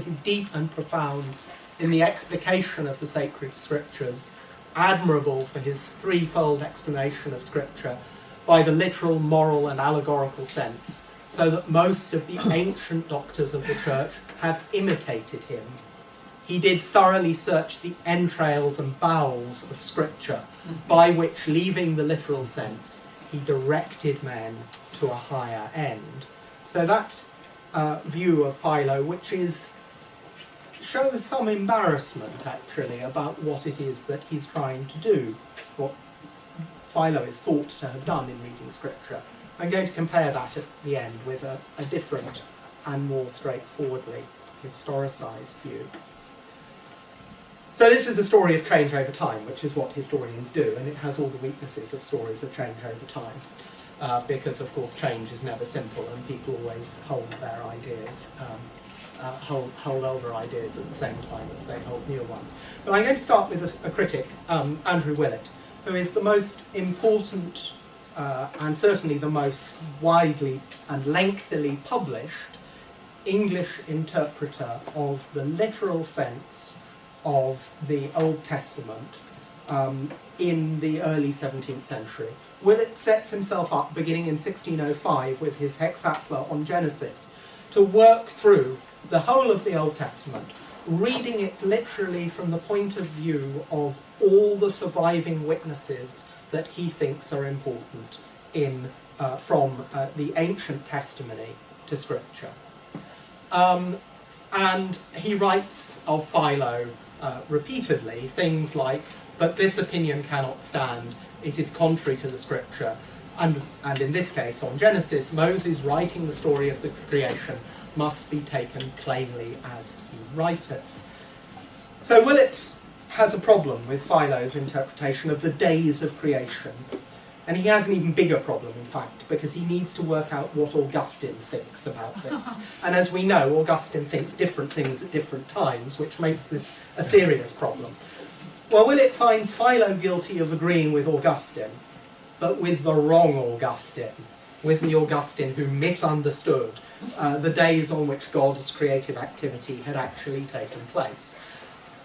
he's deep and profound in the explication of the sacred scriptures, admirable for his threefold explanation of scripture by the literal, moral and allegorical sense, so that most of the ancient doctors of the church have imitated him. He did thoroughly search the entrails and bowels of scripture, by which, leaving the literal sense, he directed men to a higher end. So that view of Philo, which shows some embarrassment actually about what it is that he's trying to do, what Philo is thought to have done in reading scripture. I'm going to compare that at the end with a different and more straightforwardly historicised view. So this is a story of change over time, which is what historians do, and it has all the weaknesses of stories of change over time, because of course change is never simple, and people always hold their ideas, hold older ideas at the same time as they hold newer ones. But I'm going to start with a critic, Andrew Willett, who is the most important and certainly the most widely and lengthily published English interpreter of the literal sense of the Old Testament in the early 17th century. Willett sets himself up, beginning in 1605 with his hexapla on Genesis, to work through the whole of the Old Testament, reading it literally from the point of view of all the surviving witnesses that he thinks are important from the ancient testimony to Scripture. And he writes of Philo repeatedly things like, "But this opinion cannot stand, it is contrary to the Scripture." And in this case, on Genesis, Moses writing the story of the creation must be taken plainly as he writeth. So Willett has a problem with Philo's interpretation of the days of creation. And he has an even bigger problem, in fact, because he needs to work out what Augustine thinks about this. And as we know, Augustine thinks different things at different times, which makes this a serious problem. Well, Willett finds Philo guilty of agreeing with Augustine, but with the wrong Augustine, with the Augustine who misunderstood the days on which God's creative activity had actually taken place.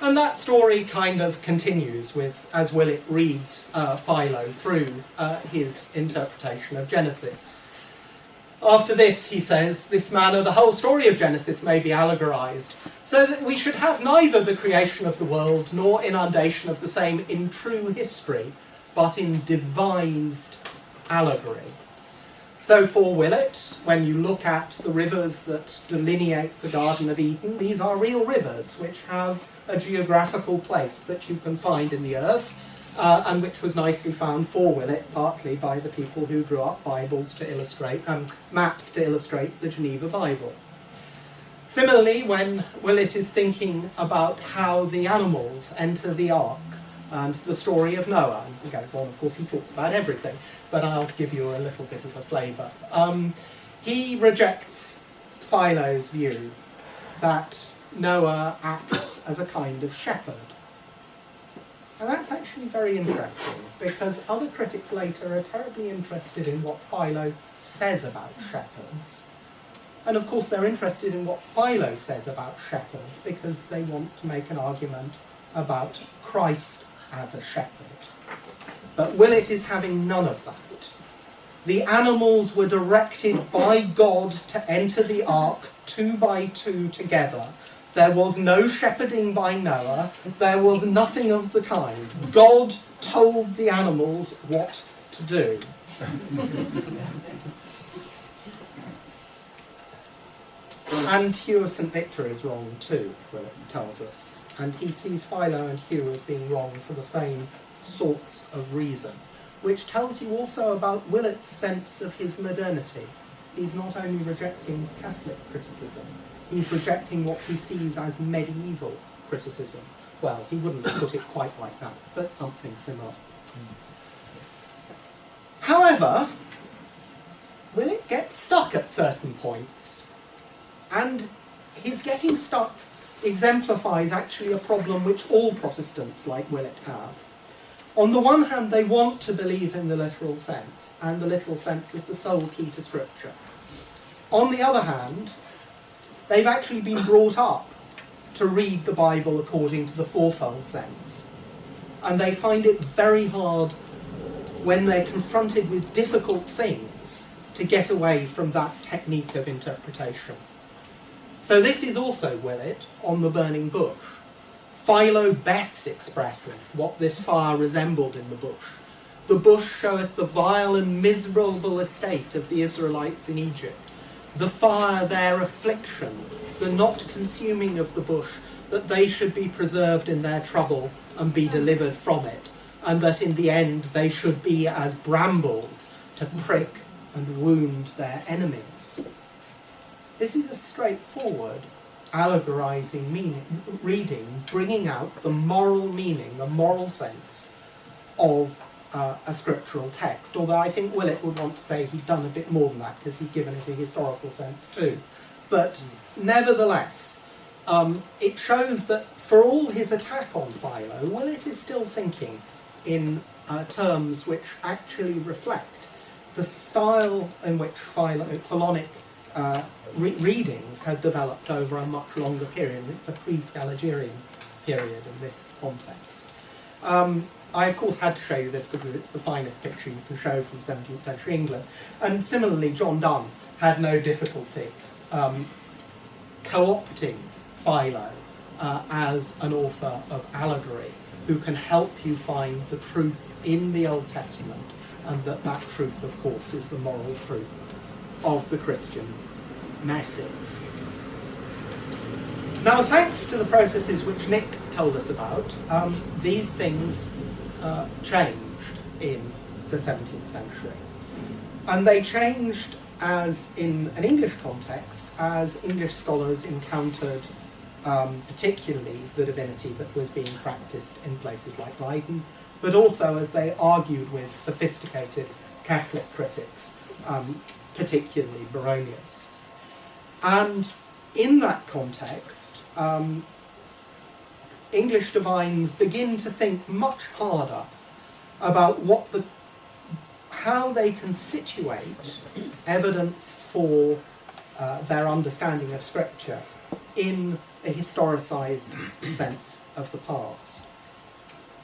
And that story kind of continues with, as Willett reads Philo through his interpretation of Genesis. After this, he says, "This manner the whole story of Genesis may be allegorized, so that we should have neither the creation of the world nor inundation of the same in true history, but in devised allegory." So for Willett, when you look at the rivers that delineate the Garden of Eden, these are real rivers which have a geographical place that you can find in the earth, and which was nicely found for Willett, partly by the people who drew up Bibles to illustrate, maps to illustrate the Geneva Bible. Similarly, when Willett is thinking about how the animals enter the ark, and the story of Noah, and he goes on, of course he talks about everything, but I'll give you a little bit of a flavour. He rejects Philo's view that Noah acts as a kind of shepherd. And that's actually very interesting, because other critics later are terribly interested in what Philo says about shepherds. And of course they're interested in what Philo says about shepherds because they want to make an argument about Christ as a shepherd. But Willett is having none of that. The animals were directed by God to enter the ark 2 by 2 together. There was no shepherding by Noah. There was nothing of the kind. God told the animals what to do. And Hugh of St. Victor is wrong too, Willett tells us. And he sees Philo and Hugh as being wrong for the same sorts of reason, which tells you also about Willett's sense of his modernity. He's not only rejecting Catholic criticism, he's rejecting what he sees as medieval criticism. Well, he wouldn't put it quite like that, but something similar. However, Willett gets stuck at certain points, and his getting stuck exemplifies actually a problem which all Protestants like Willett have. On the one hand, they want to believe in the literal sense, and the literal sense is the sole key to Scripture. On the other hand, they've actually been brought up to read the Bible according to the fourfold sense. And they find it very hard when they're confronted with difficult things to get away from that technique of interpretation. So this is also Willett on the burning bush. Philo best expresseth what this fire resembled in the bush. The bush showeth the vile and miserable estate of the Israelites in Egypt. The fire their affliction, the not consuming of the bush, that they should be preserved in their trouble and be delivered from it, and that in the end they should be as brambles to prick and wound their enemies. This is a straightforward allegorizing reading, bringing out the moral meaning, the moral sense of a scriptural text, although I think Willett would want to say he'd done a bit more than that because he'd given it a historical sense too. But nevertheless, it shows that for all his attack on Philo, Willett is still thinking in terms which actually reflect the style in which Philonic readings had developed over a much longer period. It's a pre-Scaligerine period in this context. I, of course, had to show you this because it's the finest picture you can show from 17th century England. And similarly, John Donne had no difficulty co-opting Philo as an author of allegory who can help you find the truth in the Old Testament, and that truth, of course, is the moral truth of the Christian message. Now, thanks to the processes which Nick told us about, these things changed in the 17th century. And they changed as, in an English context, as English scholars encountered particularly the divinity that was being practiced in places like Leiden, but also as they argued with sophisticated Catholic critics, particularly Baronius. And in that context, English divines begin to think much harder about how they can situate evidence for their understanding of Scripture in a historicised sense of the past.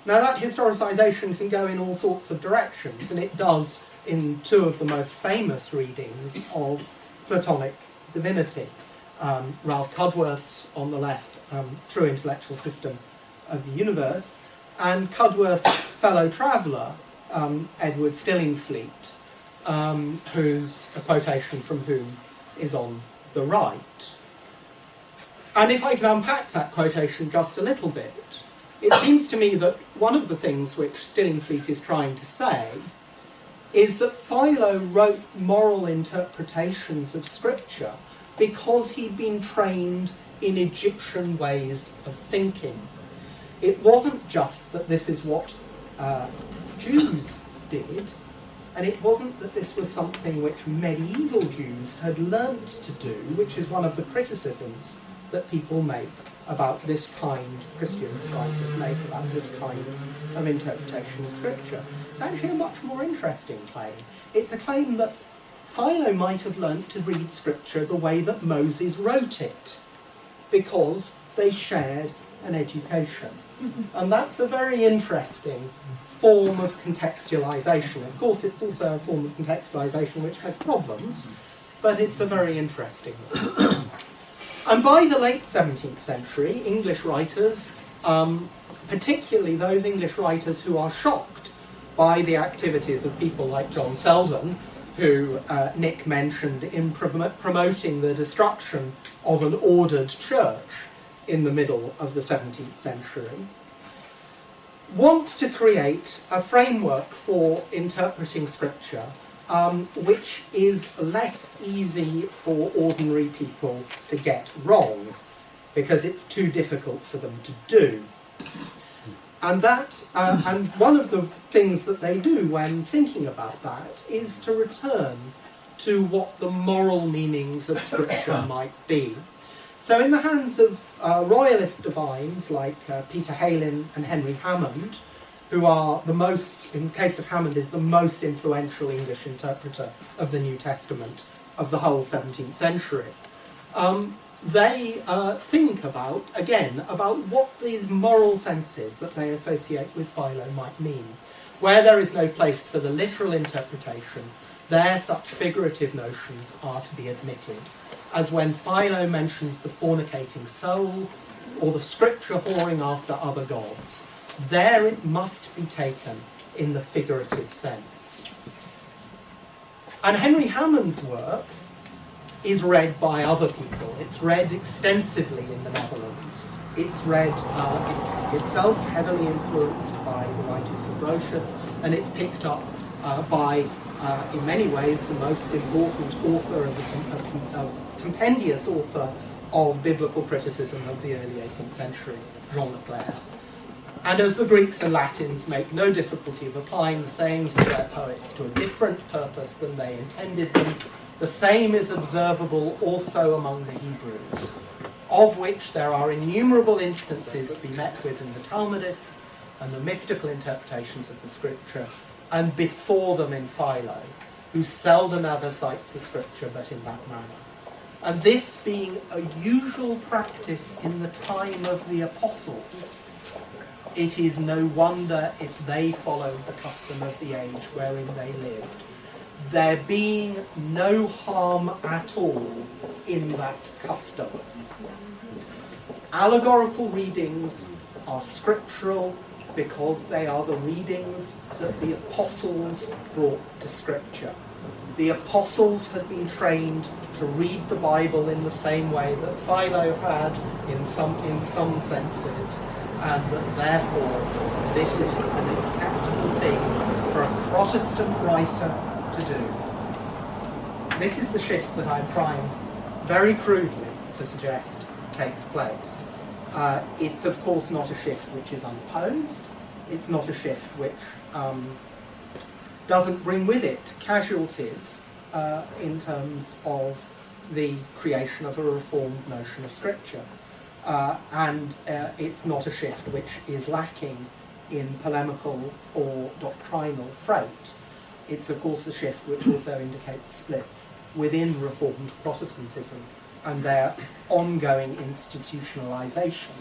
Now, that historicisation can go in all sorts of directions, and it does in two of the most famous readings of Platonic divinity. Ralph Cudworth's, on the left, True Intellectual System of the Universe, and Cudworth's fellow traveller, Edward Stillingfleet, whose a quotation from whom is on the right. And if I can unpack that quotation just a little bit, it seems to me that one of the things which Stillingfleet is trying to say is that Philo wrote moral interpretations of Scripture because he'd been trained in Egyptian ways of thinking. It wasn't just that this is what Jews did, and it wasn't that this was something which medieval Jews had learnt to do, which is one of the criticisms that people make about this kind, Christian writers make about this kind of interpretation of Scripture. It's actually a much more interesting claim. It's a claim that Philo might have learnt to read Scripture the way that Moses wrote it, because they shared an education. And that's a very interesting form of contextualisation. Of course, it's also a form of contextualisation which has problems, but it's a very interesting one. And by the late 17th century, English writers, particularly those English writers who are shocked by the activities of people like John Selden, who Nick mentioned in promoting the destruction of an ordered church in the middle of the 17th century, want to create a framework for interpreting Scripture which is less easy for ordinary people to get wrong, because it's too difficult for them to do. And and one of the things that they do when thinking about that is to return to what the moral meanings of Scripture might be. So in the hands of royalist divines like Peter Heylin and Henry Hammond, who are the most, in the case of Hammond, is the most influential English interpreter of the New Testament of the whole 17th century, they think about, again, about what these moral senses that they associate with Philo might mean. Where there is no place for the literal interpretation, there such figurative notions are to be admitted, as when Philo mentions the fornicating soul, or the scripture whoring after other gods. There it must be taken in the figurative sense. And Henry Hammond's work is read by other people. It's read extensively in the Netherlands. It's read, it's itself heavily influenced by the writings of Grotius, and it's picked up by, in many ways, the most important author, compendious author of biblical criticism of the early 18th century, Jean Leclerc. And as the Greeks and Latins make no difficulty of applying the sayings of their poets to a different purpose than they intended them, the same is observable also among the Hebrews, of which there are innumerable instances to be met with in the Talmudists and the mystical interpretations of the scripture, and before them in Philo, who seldom ever cites the scripture but in that manner. And this being a usual practice in the time of the apostles, it is no wonder if they followed the custom of the age wherein they lived, there being no harm at all in that custom. Allegorical readings are scriptural because they are the readings that the apostles brought to scripture. The apostles had been trained to read the Bible in the same way that Philo had in some senses, and that therefore this is an acceptable thing for a Protestant writer to do. This is the shift that I'm trying very crudely to suggest takes place. It's of course not a shift which is unopposed. It's not a shift which doesn't bring with it casualties in terms of the creation of a reformed notion of scripture. And it's not a shift which is lacking in polemical or doctrinal freight. It's of course a shift which also indicates splits within Reformed Protestantism and their ongoing institutionalization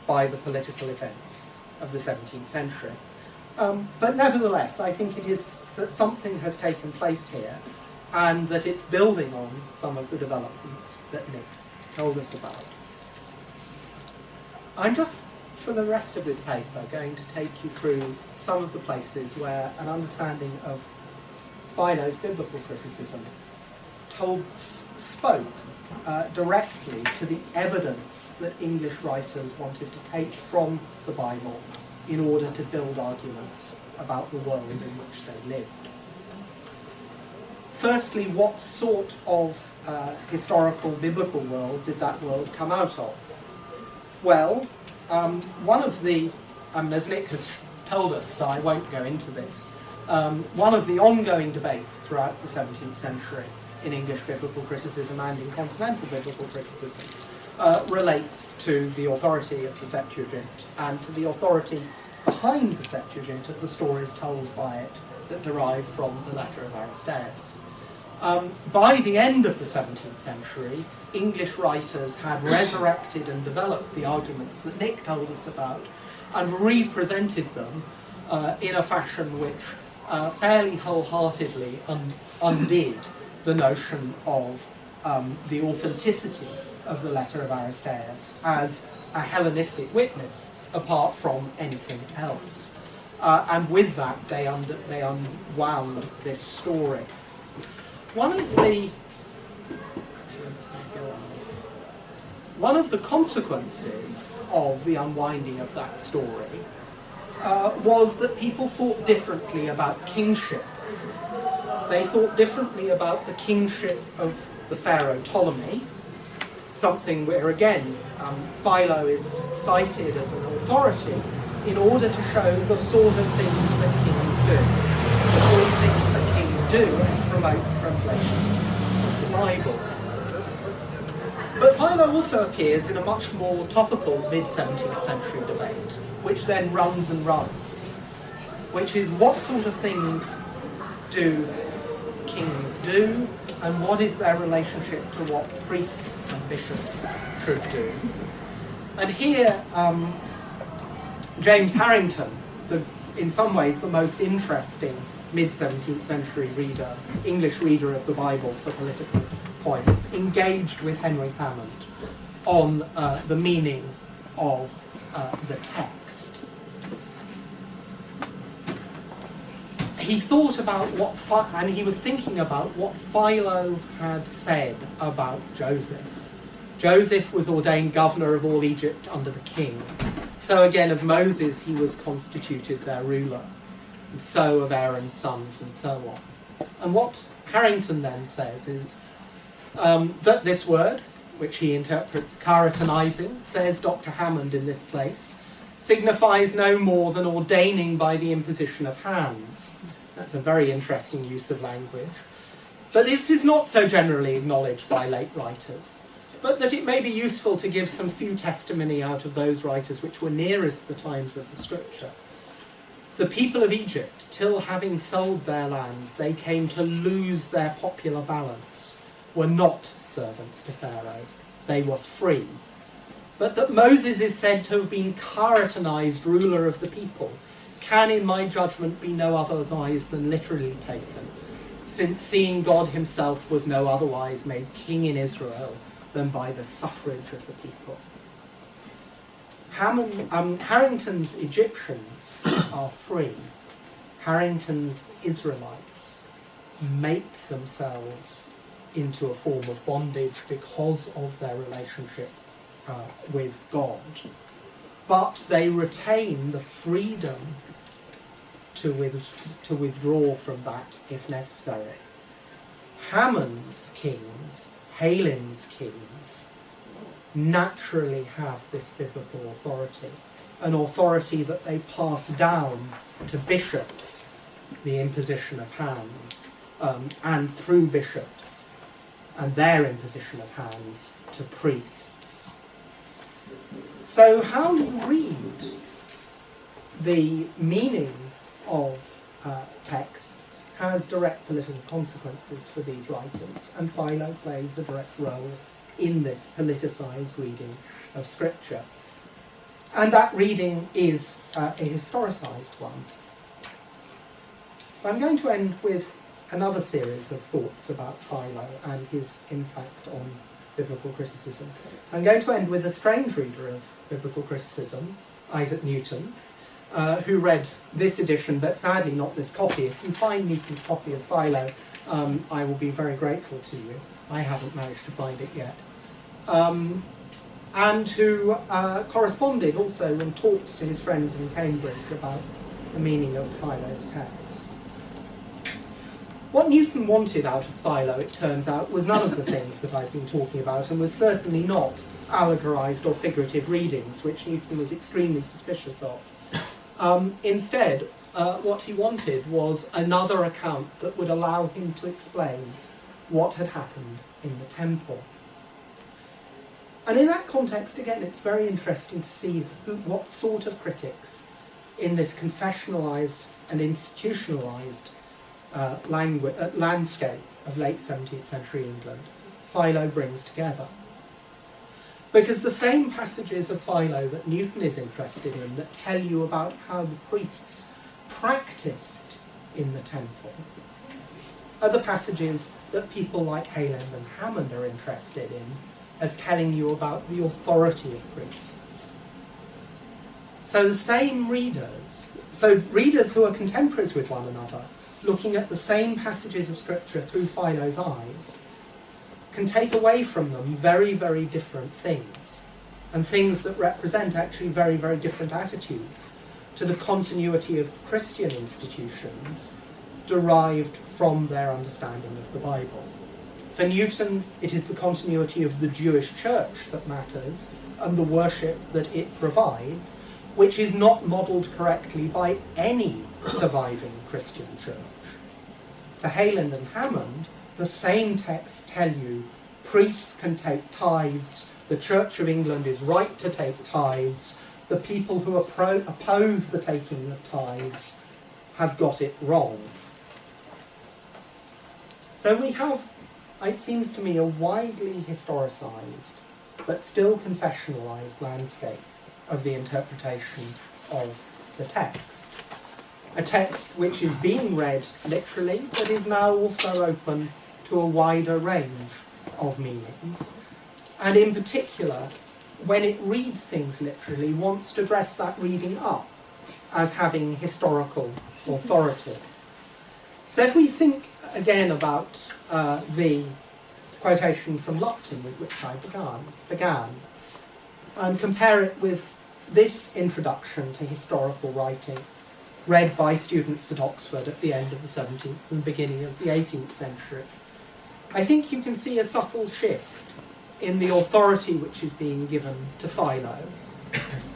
by the political events of the 17th century. But nevertheless, I think it is that something has taken place here and that it's building on some of the developments that Nick told us about. I'm just, for the rest of this paper, going to take you through some of the places where an understanding of Philo's biblical criticism spoke directly to the evidence that English writers wanted to take from the Bible in order to build arguments about the world in which they lived. Firstly, what sort of historical biblical world did that world come out of? Well, one of the, as Nick has told us, so I won't go into this, one of the ongoing debates throughout the 17th century in English biblical criticism and in continental biblical criticism relates to the authority of the Septuagint and to the authority behind the Septuagint of the stories told by it that derive from the letter of Aristeas. By the end of the 17th century, English writers had resurrected and developed the arguments that Nick told us about and represented them in a fashion which fairly wholeheartedly undid the notion of the authenticity of the letter of Aristeas as a Hellenistic witness apart from anything else. And with that, they unwound this story. One of the consequences of the unwinding of that story was that people thought differently about kingship. They thought differently about the kingship of the pharaoh Ptolemy, something where, again, Philo is cited as an authority in order to show the sort of things that kings do. The sort of things that kings do is promote translations of the Bible. But Philo also appears in a much more topical mid-17th century debate, which then runs and runs, which is what sort of things do kings do, and what is their relationship to what priests and bishops should do. And here, James Harrington, in some ways the most interesting mid-17th century reader, English reader of the Bible for political points, engaged with Henry Hammond on the meaning of the text. He thought about and he was thinking about what Philo had said about Joseph. Joseph was ordained governor of all Egypt under the king. So again of Moses he was constituted their ruler, and so of Aaron's sons, and so on. And what Harrington then says is that this word, which he interprets karatanizing, says Dr. Hammond in this place, signifies no more than ordaining by the imposition of hands. That's a very interesting use of language. But this is not so generally acknowledged by late writers, but that it may be useful to give some few testimony out of those writers which were nearest the times of the scripture. The people of Egypt, till having sold their lands, they came to lose their popular balance, were not servants to Pharaoh, they were free. But that Moses is said to have been karatanized ruler of the people can, in my judgment, be no otherwise than literally taken, since seeing God himself was no otherwise made king in Israel than by the suffrage of the people. Harrington's Egyptians are free. Harrington's Israelites make themselves into a form of bondage because of their relationship with God. But they retain the freedom to withdraw from that if necessary. Hammond's kings, Helen's kings, naturally have this biblical authority, an authority that they pass down to bishops, the imposition of hands, and through bishops and their imposition of hands to priests. So how you read the meaning of texts has direct political consequences for these writers, and Philo plays a direct role in this politicised reading of Scripture. And that reading is a historicised one. I'm going to end with another series of thoughts about Philo and his impact on biblical criticism. I'm going to end with a strange reader of biblical criticism, Isaac Newton, who read this edition, but sadly not this copy. If you find Newton's copy of Philo, I will be very grateful to you. I haven't managed to find it yet. And who corresponded also and talked to his friends in Cambridge about the meaning of Philo's text. What Newton wanted out of Philo, it turns out, was none of the things that I've been talking about, and was certainly not allegorized or figurative readings, which Newton was extremely suspicious of. Instead, what he wanted was another account that would allow him to explain what had happened in the temple. And in that context, again, it's very interesting to see what sort of critics in this confessionalized and institutionalized landscape of late 17th century England Philo brings together. Because the same passages of Philo that Newton is interested in, that tell you about how the priests practiced in the temple, are the passages that people like Heland and Hammond are interested in, as telling you about the authority of priests. So the same readers, readers who are contemporaries with one another, looking at the same passages of Scripture through Philo's eyes, can take away from them very, very different things, and things that represent actually very, very different attitudes to the continuity of Christian institutions derived from their understanding of the Bible. For Newton, it is the continuity of the Jewish church that matters, and the worship that it provides, which is not modelled correctly by any surviving Christian church. For Heland and Hammond, the same texts tell you priests can take tithes, the Church of England is right to take tithes, the people who oppose the taking of tithes have got it wrong. So we have, it seems to me, a widely historicised but still confessionalised landscape of the interpretation of the text. A text which is being read literally, but is now also open to a wider range of meanings, and in particular, when it reads things literally, wants to dress that reading up as having historical authority. So if we think again about the quotation from Lupton with which I began, and compare it with this introduction to historical writing read by students at Oxford at the end of the 17th and beginning of the 18th century, I think you can see a subtle shift in the authority which is being given to Philo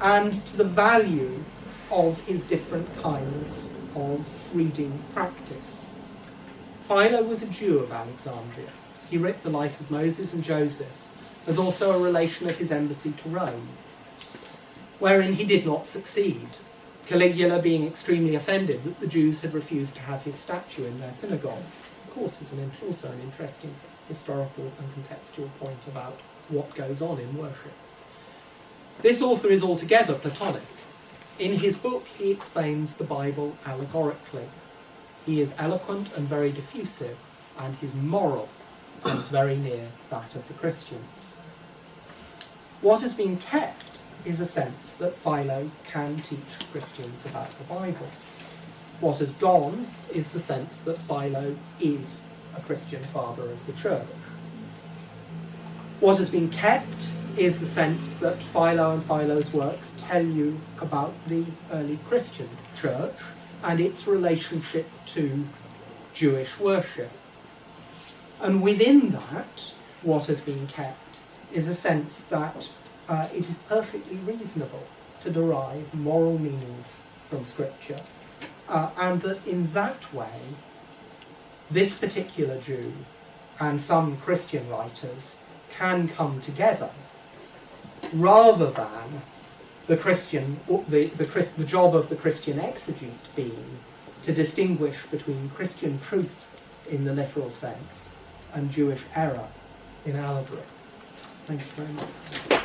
and to the value of his different kinds of reading practice. Philo was a Jew of Alexandria. He writ the life of Moses and Joseph as also a relation of his embassy to Rome, wherein he did not succeed, Caligula being extremely offended that the Jews had refused to have his statue in their synagogue. Of course, is also an interesting historical and contextual point about what goes on in worship. This author is altogether Platonic. In his book, he explains the Bible allegorically. He is eloquent and very diffusive, and his moral comes very near that of the Christians. What has been kept is a sense that Philo can teach Christians about the Bible. What has gone is the sense that Philo is a Christian father of the church. What has been kept is the sense that Philo and Philo's works tell you about the early Christian church and its relationship to Jewish worship. And within that, what has been kept is a sense that it is perfectly reasonable to derive moral meanings from Scripture, and that in that way, this particular Jew and some Christian writers can come together, rather than the job of the Christian exegete being to distinguish between Christian truth in the literal sense and Jewish error in allegory. Thank you very much.